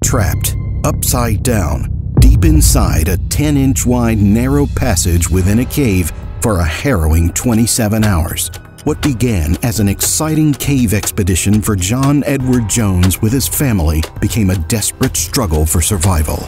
trapped, upside down, deep inside a 10-inch wide narrow passage within a cave for a harrowing 27 hours. What began as an exciting cave expedition for John Edward Jones with his family became a desperate struggle for survival.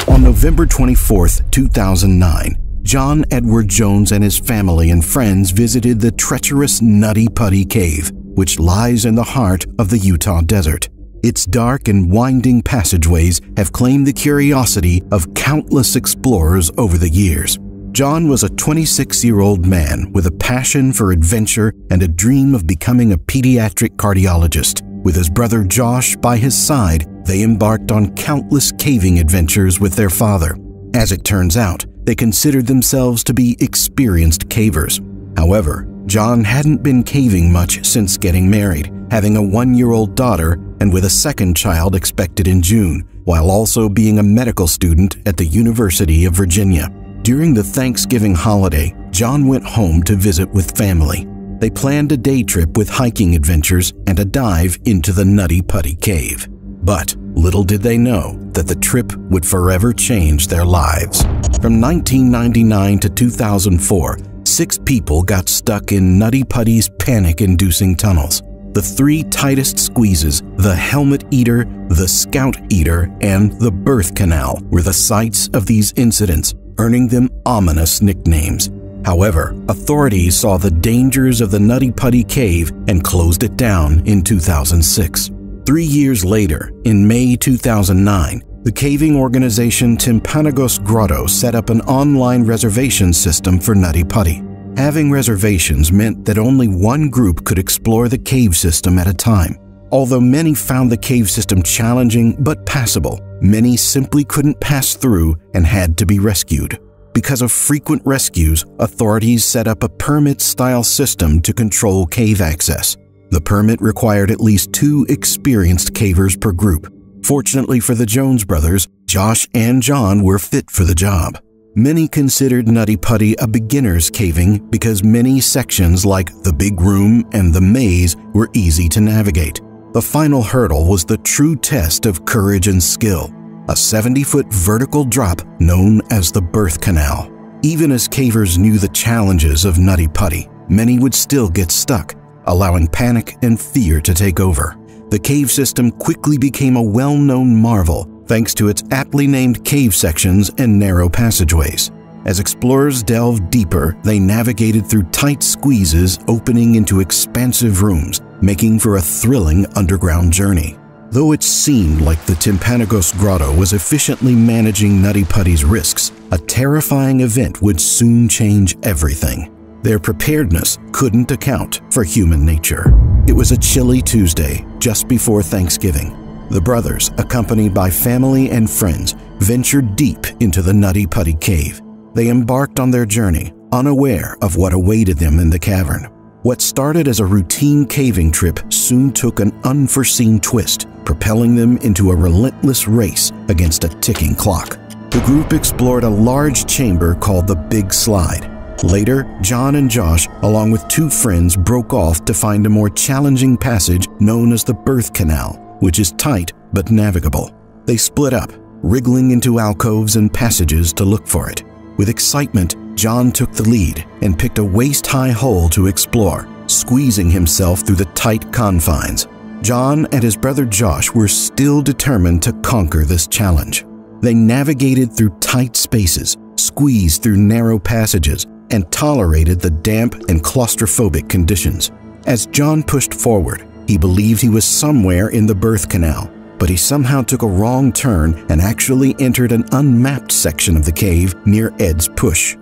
On November 24, 2009, John Edward Jones and his family and friends visited the treacherous Nutty Putty Cave, which lies in the heart of the Utah desert. Its dark and winding passageways have claimed the curiosity of countless explorers over the years. John was a 26-year-old man with a passion for adventure and a dream of becoming a pediatric cardiologist. With his brother Josh by his side, they embarked on countless caving adventures with their father. As it turns out, they considered themselves to be experienced cavers. However, John hadn't been caving much since getting married, having a 1-year-old daughter and with a second child expected in June, while also being a medical student at the University of Virginia. During the Thanksgiving holiday, John went home to visit with family. They planned a day trip with hiking adventures and a dive into the Nutty Putty Cave. But little did they know that the trip would forever change their lives. From 1999 to 2004, 6 people got stuck in Nutty Putty's panic-inducing tunnels. The 3 tightest squeezes, the Helmet Eater, the Scout Eater, and the Birth Canal, were the sites of these incidents, earning them ominous nicknames. However, authorities saw the dangers of the Nutty Putty Cave and closed it down in 2006. 3 years later, in May 2009, the caving organization Timpanogos Grotto set up an online reservation system for Nutty Putty. Having reservations meant that only one group could explore the cave system at a time. Although many found the cave system challenging but passable, many simply couldn't pass through and had to be rescued. Because of frequent rescues, authorities set up a permit-style system to control cave access. The permit required at least 2 experienced cavers per group. Fortunately for the Jones brothers, Josh and John were fit for the job. Many considered Nutty Putty a beginner's caving because many sections like the Big Room and the Maze were easy to navigate. The final hurdle was the true test of courage and skill, a 70-foot vertical drop known as the Birth Canal. Even as cavers knew the challenges of Nutty Putty, many would still get stuck, allowing panic and fear to take over. The cave system quickly became a well-known marvel thanks to its aptly named cave sections and narrow passageways. As explorers delved deeper, they navigated through tight squeezes opening into expansive rooms, making for a thrilling underground journey. Though it seemed like the Timpanogos Grotto was efficiently managing Nutty Putty's risks, a terrifying event would soon change everything. Their preparedness couldn't account for human nature. It was a chilly Tuesday, just before Thanksgiving. The brothers, accompanied by family and friends, ventured deep into the Nutty Putty Cave. They embarked on their journey, unaware of what awaited them in the cavern. What started as a routine caving trip soon took an unforeseen twist, propelling them into a relentless race against a ticking clock. The group explored a large chamber called the Big Slide. Later, John and Josh, along with 2 friends, broke off to find a more challenging passage known as the Birth Canal, which is tight but navigable. They split up, wriggling into alcoves and passages to look for it. With excitement, John took the lead and picked a waist-high hole to explore, squeezing himself through the tight confines. John and his brother Josh were still determined to conquer this challenge. They navigated through tight spaces, squeezed through narrow passages, and tolerated the damp and claustrophobic conditions. As John pushed forward, he believed he was somewhere in the Birth Canal, but he somehow took a wrong turn and actually entered an unmapped section of the cave near Ed's Push.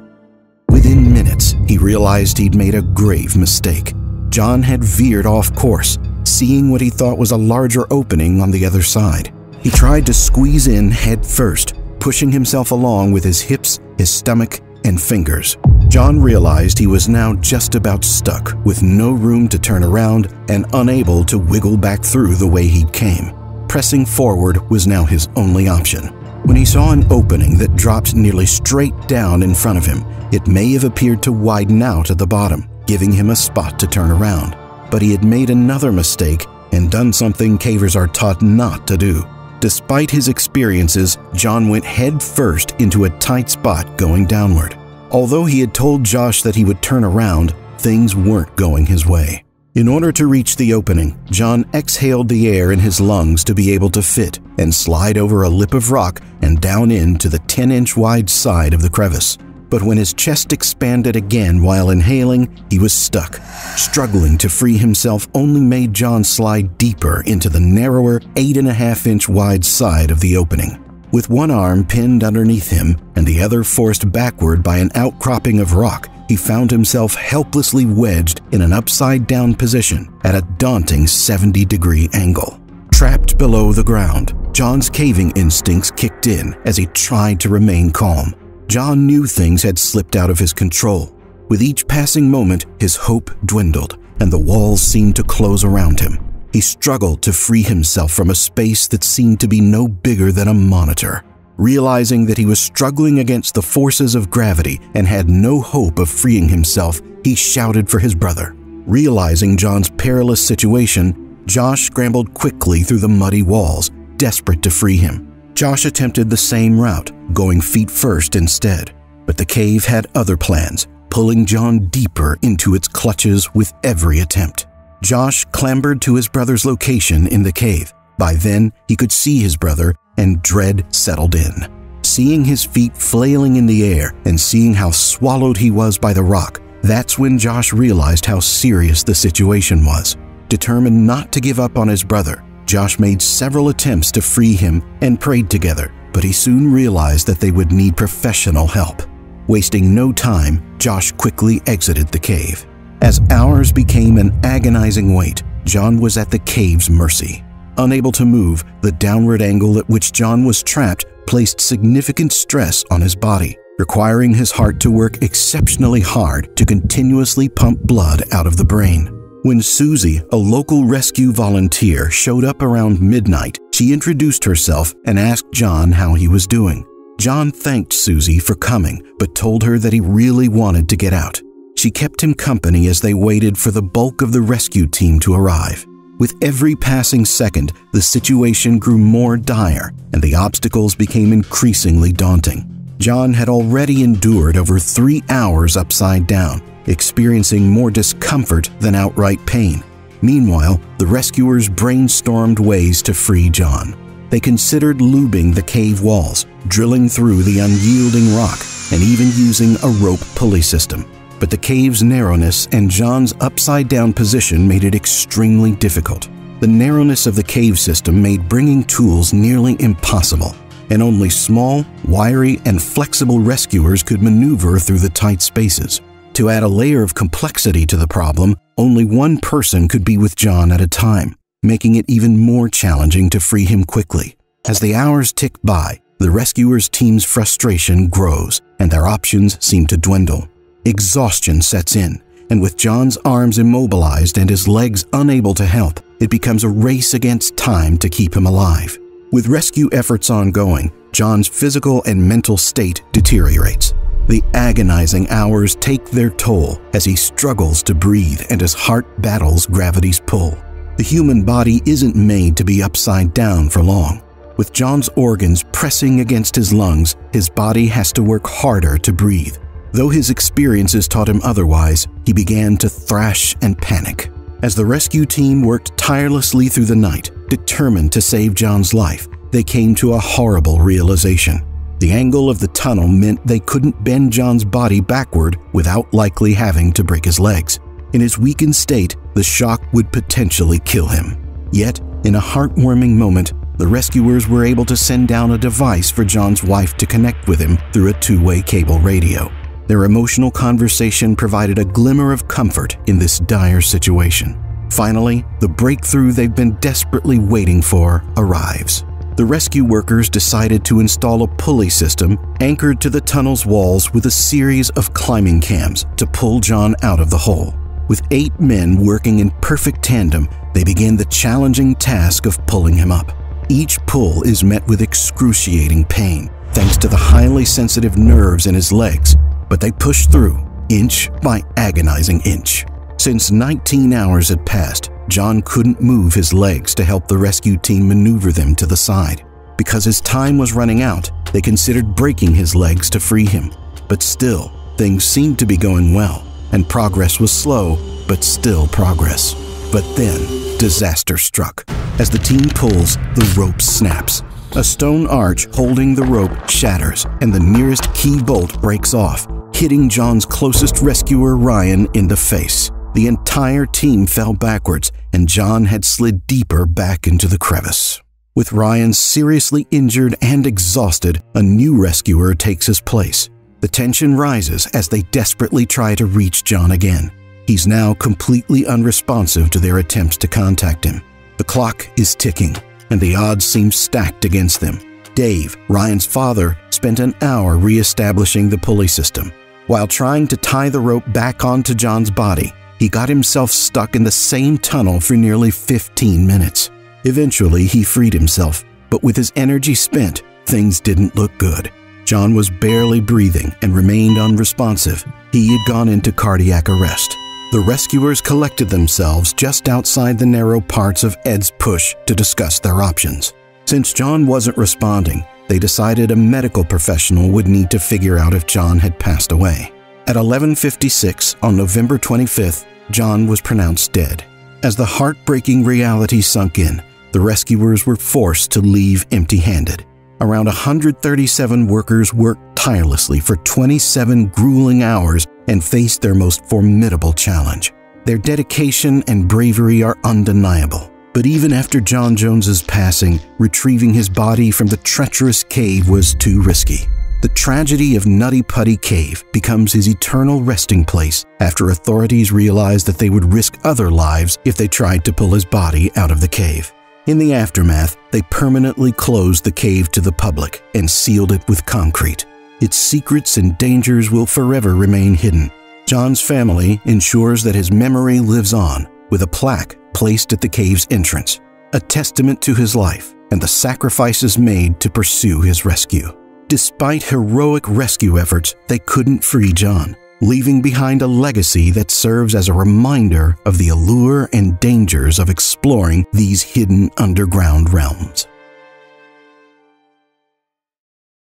Within minutes, he realized he'd made a grave mistake. John had veered off course, seeing what he thought was a larger opening on the other side. He tried to squeeze in head first, pushing himself along with his hips, his stomach, and fingers. John realized he was now just about stuck, with no room to turn around and unable to wiggle back through the way he came. Pressing forward was now his only option. When he saw an opening that dropped nearly straight down in front of him, it may have appeared to widen out at the bottom, giving him a spot to turn around. But he had made another mistake and done something cavers are taught not to do. Despite his experiences, John went head first into a tight spot going downward. Although he had told Josh that he would turn around, things weren't going his way. In order to reach the opening, John exhaled the air in his lungs to be able to fit and slide over a lip of rock and down into the 10-inch wide side of the crevice. But when his chest expanded again while inhaling, he was stuck. Struggling to free himself only made John slide deeper into the narrower 8.5-inch wide side of the opening. With one arm pinned underneath him and the other forced backward by an outcropping of rock, he found himself helplessly wedged in an upside-down position at a daunting 70-degree angle. Trapped below the ground, John's caving instincts kicked in as he tried to remain calm. John knew things had slipped out of his control. With each passing moment, his hope dwindled, and the walls seemed to close around him. He struggled to free himself from a space that seemed to be no bigger than a monitor. Realizing that he was struggling against the forces of gravity and had no hope of freeing himself, he shouted for his brother. Realizing John's perilous situation, Josh scrambled quickly through the muddy walls, desperate to free him. Josh attempted the same route, going feet first instead. But the cave had other plans, pulling John deeper into its clutches with every attempt. Josh clambered to his brother's location in the cave. By then, he could see his brother, and dread settled in. Seeing his feet flailing in the air and seeing how swallowed he was by the rock, that's when Josh realized how serious the situation was. Determined not to give up on his brother, Josh made several attempts to free him and prayed together, but he soon realized that they would need professional help. Wasting no time, Josh quickly exited the cave. As hours became an agonizing wait, John was at the cave's mercy. Unable to move, the downward angle at which John was trapped placed significant stress on his body, requiring his heart to work exceptionally hard to continuously pump blood out of the brain. When Susie, a local rescue volunteer, showed up around midnight, she introduced herself and asked John how he was doing. John thanked Susie for coming, but told her that he really wanted to get out. She kept him company as they waited for the bulk of the rescue team to arrive. With every passing second, the situation grew more dire, and the obstacles became increasingly daunting. John had already endured over 3 hours upside down, experiencing more discomfort than outright pain. Meanwhile, the rescuers brainstormed ways to free John. They considered lubing the cave walls, drilling through the unyielding rock, and even using a rope pulley system. But the cave's narrowness and John's upside-down position made it extremely difficult. The narrowness of the cave system made bringing tools nearly impossible, and only small, wiry, and flexible rescuers could maneuver through the tight spaces. To add a layer of complexity to the problem, only one person could be with John at a time, making it even more challenging to free him quickly. As the hours ticked by, the rescuers' team's frustration grows, and their options seem to dwindle. Exhaustion sets in, and with John's arms immobilized and his legs unable to help, it becomes a race against time to keep him alive. With rescue efforts ongoing, John's physical and mental state deteriorates. The agonizing hours take their toll as he struggles to breathe and his heart battles gravity's pull. The human body isn't made to be upside down for long. With John's organs pressing against his lungs, his body has to work harder to breathe. Though his experiences taught him otherwise, he began to thrash and panic. As the rescue team worked tirelessly through the night, determined to save John's life, they came to a horrible realization. The angle of the tunnel meant they couldn't bend John's body backward without likely having to break his legs. In his weakened state, the shock would potentially kill him. Yet, in a heartwarming moment, the rescuers were able to send down a device for John's wife to connect with him through a two-way cable radio. Their emotional conversation provided a glimmer of comfort in this dire situation. Finally, the breakthrough they've been desperately waiting for arrives. The rescue workers decided to install a pulley system anchored to the tunnel's walls with a series of climbing cams to pull John out of the hole. With 8 men working in perfect tandem, they began the challenging task of pulling him up. Each pull is met with excruciating pain, thanks to the highly sensitive nerves in his legs, but they push through, inch by agonizing inch. Since 19 hours had passed, John couldn't move his legs to help the rescue team maneuver them to the side. Because his time was running out, they considered breaking his legs to free him. But still, things seemed to be going well, and progress was slow, but still progress. But then, disaster struck. As the team pulls, the rope snaps. A stone arch holding the rope shatters, and the nearest key bolt breaks off, hitting John's closest rescuer, Ryan, in the face. The entire team fell backwards, and John had slid deeper back into the crevice. With Ryan seriously injured and exhausted, a new rescuer takes his place. The tension rises as they desperately try to reach John again. He's now completely unresponsive to their attempts to contact him. The clock is ticking, and the odds seem stacked against them. Dave, Ryan's father, spent an hour re-establishing the pulley system. While trying to tie the rope back onto John's body, he got himself stuck in the same tunnel for nearly 15 minutes. Eventually, he freed himself, but with his energy spent, things didn't look good. John was barely breathing and remained unresponsive. He had gone into cardiac arrest. The rescuers collected themselves just outside the narrow parts of Ed's push to discuss their options. Since John wasn't responding, they decided a medical professional would need to figure out if John had passed away. At 11:56 on November 25th, John was pronounced dead. As the heartbreaking reality sunk in, the rescuers were forced to leave empty-handed. Around 137 workers worked tirelessly for 27 grueling hours and faced their most formidable challenge. Their dedication and bravery are undeniable. But even after John Jones's passing, retrieving his body from the treacherous cave was too risky. The tragedy of Nutty Putty Cave becomes his eternal resting place after authorities realized that they would risk other lives if they tried to pull his body out of the cave. In the aftermath, they permanently closed the cave to the public and sealed it with concrete. Its secrets and dangers will forever remain hidden. John's family ensures that his memory lives on, with a plaque placed at the cave's entrance, a testament to his life and the sacrifices made to pursue his rescue. Despite heroic rescue efforts, they couldn't free John, leaving behind a legacy that serves as a reminder of the allure and dangers of exploring these hidden underground realms.